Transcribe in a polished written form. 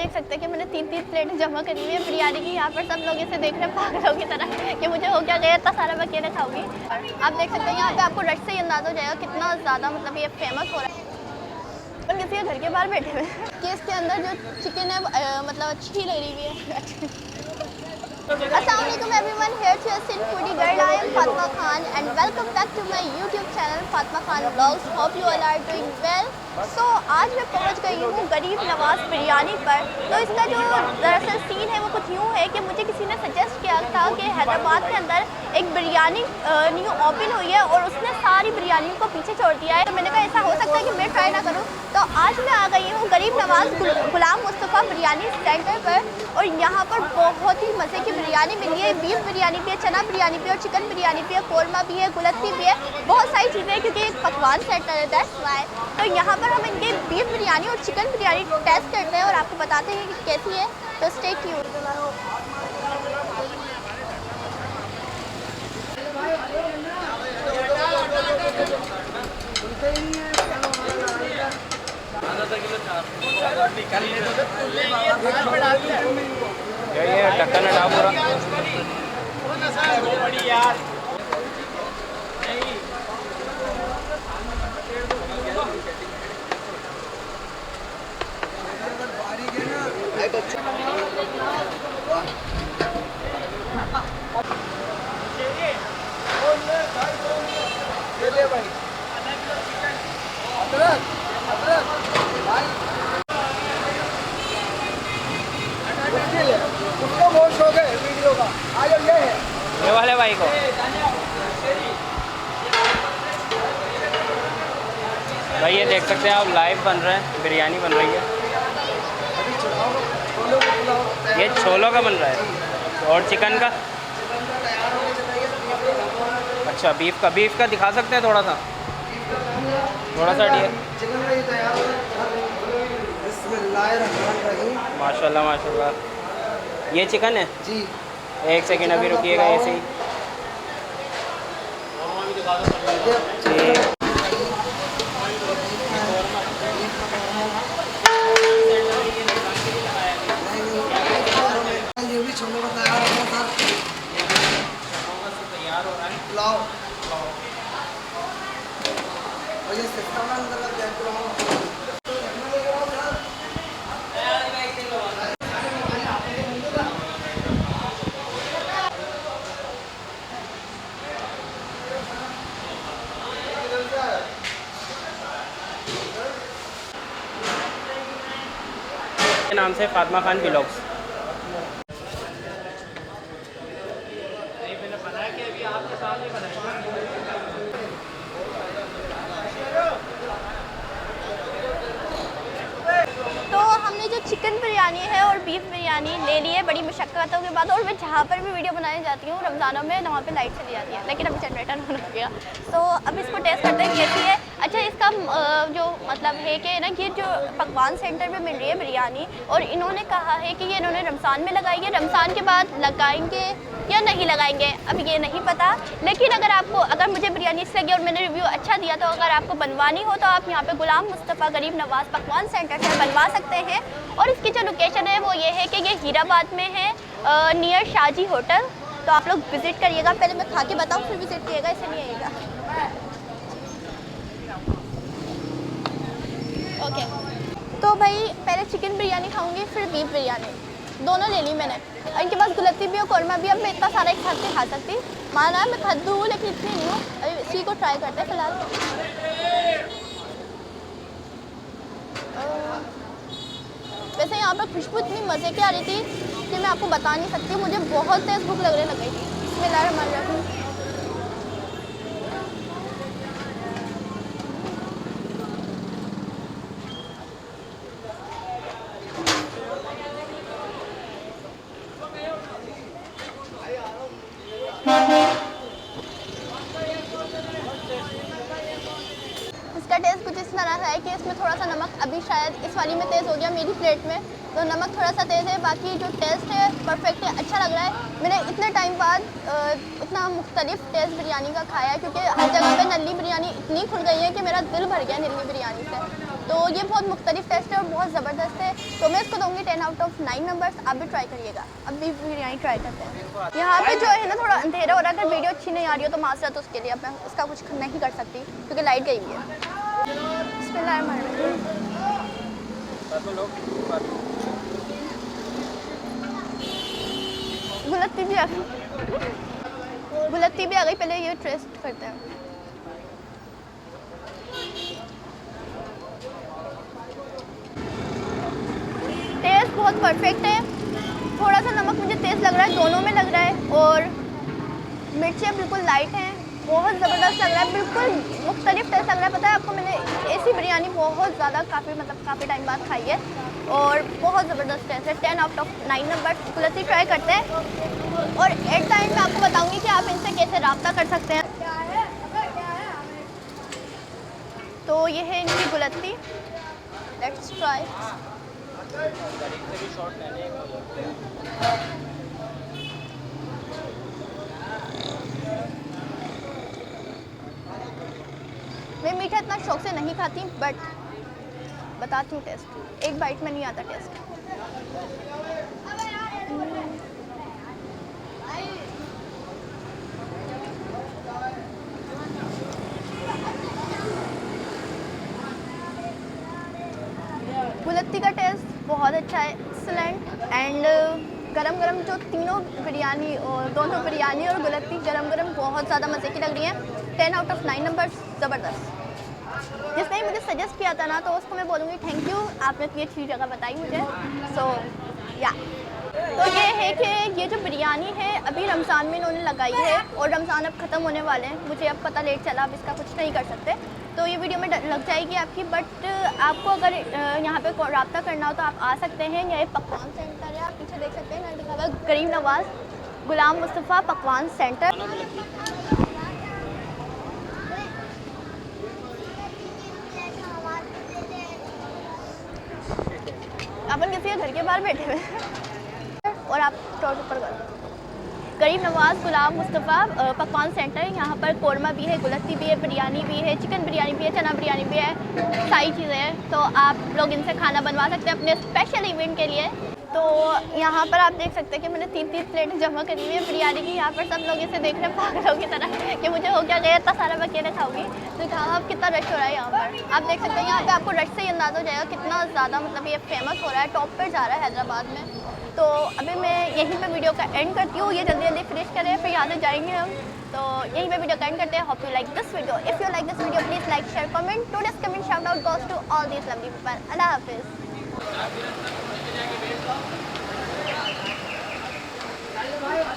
देख सकते हैं कि मैंने 3 प्लेटें जमा करी हुई है बिरयानी की। यहाँ पर सब लोग इसे देख रहे हैं पागलों की तरह कि मुझे हो क्या गया, इतना सारा मैं अकेले खाऊंगी। आप देख सकते हैं यहाँ पे आपको रश से ही अंदाज़ा हो जाएगा कितना ज़्यादा मतलब ये फेमस हो रहा है। अपन किसी के घर के बाहर बैठे हुए हैं कि इसके अंदर जो चिकन है मतलब अच्छी लग रही है। Assalamualaikum everyone, here to Sin Foodie Girl. I am Fatma Khan and welcome back to my YouTube channel Fatma Khan Vlogs. Hope you all are doing well. So आज मैं पहुंच गई हूँ गरीब नवाज बिरयानी पर। तो इसका जो दरअसल सीन है वो कुछ यूँ है कि मुझे किसी ने सजेस्ट किया था कि हैदराबाद के अंदर एक बिरयानी न्यू ओपन हुई है और उसने सारी बिरयानियों को पीछे छोड़ दिया है। तो मैंने कहा ऐसा हो सकता है कि मैं ट्राई ना करूँ। तो आज मैं आ गई हूँ गरीब नवाज गुलाम मुस्तफ़ा बिरयानी सेंटर पर और यहाँ पर बहुत ही मज़े की बिरयानी मिली है। बीफ बिरयानी भी है, चना बिरयानी भी है और चिकन बिरयानी भी है, कौरमा भी है, गुलत्ती भी है, बहुत सारी चीज़ें हैं क्योंकि एक पकवान सेंटर है, दैट्स व्हाई। तो यहाँ पर हम इनके बीफ बिरयानी और चिकन बिरयानी टेस्ट करते हैं और आपको बताते हैं कि कैसी है। तो स्टे ट्यून्ड। ये ढक्कन हटा पूरा। उसको बहुत शौक है वीडियो का। आज ये है ये वाले भाई को भाई ये देख सकते हैं आप, लाइव बन रहे हैं, बिरयानी बन रही है। ये छोलों का बन रहा है और चिकन का। अच्छा बीफ का दिखा सकते हैं थोड़ा सा हटिए। माशाल्लाह माशाल्लाह। ये चिकन है जी। एक सेकंड अभी रुकिएगा ऐसे ही जी। ये भी छोले का तैयार हो रहा था। पुलाव और ये सिस्टम अंदर लग जाए पुलाव। नाम से फातिमा खान व्लॉग्स। तो हमने जो चिकन बिरयानी है और बीफ बिरयानी ले ली है बड़ी मुशक्क़तों के बाद। और मैं जहाँ पर भी वीडियो बनाने जाती हूँ रमज़ानों में वहाँ पे लाइट चली जाती है, लेकिन अभी जनरेटर ऑन हो गया। तो अब इसको टेस्ट करते हैं कैसी है। अच्छा इसका जो मतलब है कि ना ये जो पकवान सेंटर में मिल रही है बिरयानी और इन्होंने कहा है कि ये इन्होंने रमज़ान में लगाई है, रमज़ान के बाद लगाएंगे या नहीं लगाएंगे अब ये नहीं पता। लेकिन अगर मुझे बिरयानी अच्छी लगी और मैंने रिव्यू अच्छा दिया तो अगर आपको बनवानी हो तो आप यहाँ पे गुलाम मुस्तफ़ा गरीब नवाज पकवान सेंटर से बनवा सकते हैं। और इसकी जो लोकेशन है वो ये है कि ये हीराबाद में है नियर शाहजी होटल। तो आप लोग विज़िट करिएगा। पहले मैं खा के बताऊँ फिर विज़िट करिएगा, ऐसे नहीं आइएगा। ओके तो भाई पहले चिकन बिरयानी खाऊंगी फिर बीफ बिरयानी, दोनों ले ली मैंने। इनके पास गुलत्ती भी और कौरमा भी। अब मैं इतना सारा एक साथ नहीं खा सकती, माना है मैं कद्दू हूँ लेकिन इतनी नहीं हूँ। अभी इसी को ट्राई करते हैं फिलहाल। वैसे यहाँ पर खुशबू इतनी मज़े की आ रही थी कि मैं आपको बता नहीं सकती। मुझे बहुत तेज़ भूख लगने लग गई थी। बिस्मिल्लाहिर्रहमानिर्रहीम। इसका टेस्ट कुछ इस तरह है कि इसमें थोड़ा सा नमक अभी शायद इस वाली में तेज़ हो गया मेरी प्लेट में, तो नमक थोड़ा सा तेज़ है। बाकी जो टेस्ट है परफेक्ट है, अच्छा लग रहा है। मैंने इतने टाइम बाद इतना मुख्तलिफ टेस्ट बिरयानी का खाया है क्योंकि हर जगह पे नल्ली बिरयानी इतनी खुल गई है कि मेरा दिल भर गया नल्ली बिरयानी से। तो ये बहुत मुख्तलिफ टेस्ट है और बहुत ज़बरदस्त है। तो मैं इसको दूँगी 10 आउट ऑफ 9 नंबर्स। आप भी ट्राई करिएगा। अब भी बिरयानी ट्राई करते हैं। यहाँ पे जो है ना थोड़ा अंधेरा हो रहा है, अगर वीडियो अच्छी नहीं आ रही हो तो माजरत उसके लिए, अब मैं उसका कुछ नहीं कर सकती क्योंकि लाइट गई हुई है। बिस्मिल्लाहिर्रहमानिर्रहीम। गुलत्ती भी आ गई, गुलत्ती भी आ गई। पहले ये टेस्ट करते हैं। टेस्ट बहुत परफेक्ट है। थोड़ा सा नमक मुझे तेज़ लग रहा है, दोनों में लग रहा है, और मिर्चें बिल्कुल लाइट हैं। बहुत ज़बरदस्त लग रहा है, बिल्कुल मुख्तलिफ टेस्ट लग रहा है। पता है आपको, मैंने ऐसी बिरयानी बहुत ज़्यादा काफ़ी टाइम बाद खाई है और बहुत ज़बरदस्त टेस्ट है। 10 आउट ऑफ 9 नंबर। गुलत्ती ट्राई करते हैं और एट द एंड मैं आपको बताऊँगी कि आप इनसे कैसे रब्ता कर सकते हैं। तो ये है इनकी गुलत्ती। Let's try. मैं मीठा इतना शौक से नहीं खाती, बट बताती हूँ टेस्ट। एक बाइट में नहीं आता टेस्ट। गुलत्ती का टेस्ट बहुत अच्छा है, एक्सलेंट। एंड गरम गरम जो तीनों बिरयानी और दोनों बिरयानी और गुलत्ती गरम गरम बहुत ज़्यादा मज़े की लग रही है। 10 आउट ऑफ 9 नंबर। ज़बरदस्त। जिसने मुझे सजेस्ट किया था ना, तो उसको मैं बोलूँगी थैंक यू, आपने इतनी अच्छी जगह बताई मुझे। सो या तो ये है कि ये जो बिरयानी है अभी रमज़ान में इन्होंने लगाई है और रमज़ान अब ख़त्म होने वाले हैं। मुझे अब पता लेट चला, अब इसका कुछ नहीं कर सकते, तो ये वीडियो में लग जाएगी आपकी। बट आपको अगर यहाँ पे रब्ता करना हो तो आप आ सकते हैं। ये पकवान सेंटर है, आप पीछे देख सकते हैं ना, लिखा हुआ है गरीब नवाज़ गुलाम मुस्तफ़ा पकवान सेंटर। अपन किसी के घर के बाहर बैठे हुए हैं और आप टॉर्च ऊपर करो। गरीब नवाज़ गुलाम मुस्तफ़ा पकवान सेंटर। यहाँ पर कौरमा भी है, गुलत्ती भी है, बिरयानी भी है, चिकन बिरयानी भी है, चना बिरयानी भी है, सारी चीज़ें हैं। तो आप लोग इनसे खाना बनवा सकते हैं अपने स्पेशल इवेंट के लिए। तो यहाँ पर आप देख सकते हैं कि मैंने 3 प्लेट जमा करी हुई है बिरयानी की। यहाँ पर सब लोग इसे देख रहे हैं पागलों की तरह कि मुझे हो क्या गया, इतना सारा मैं अकेले खाऊंगी। तो कहा अब कितना रश हो रहा है यहाँ पर। आप देख सकते हैं यहाँ पे आपको रश से ही अंदाज़ा हो जाएगा कितना ज़्यादा मतलब ये फेमस हो रहा है, टॉप पर जा रहा है हैदराबाद में। तो अभी मैं यहीं पे वीडियो का एंड करती हूँ। ये जल्दी जल्दी फिनिश करें, फिर यहाँ से जाएंगे हम। तो यहीं पे वीडियो का एंड करते हैं। Hope you like this video. If you like this video please like share comment. Today's comment shout out goes to all these lovely people. अल्लाह हाफिज़।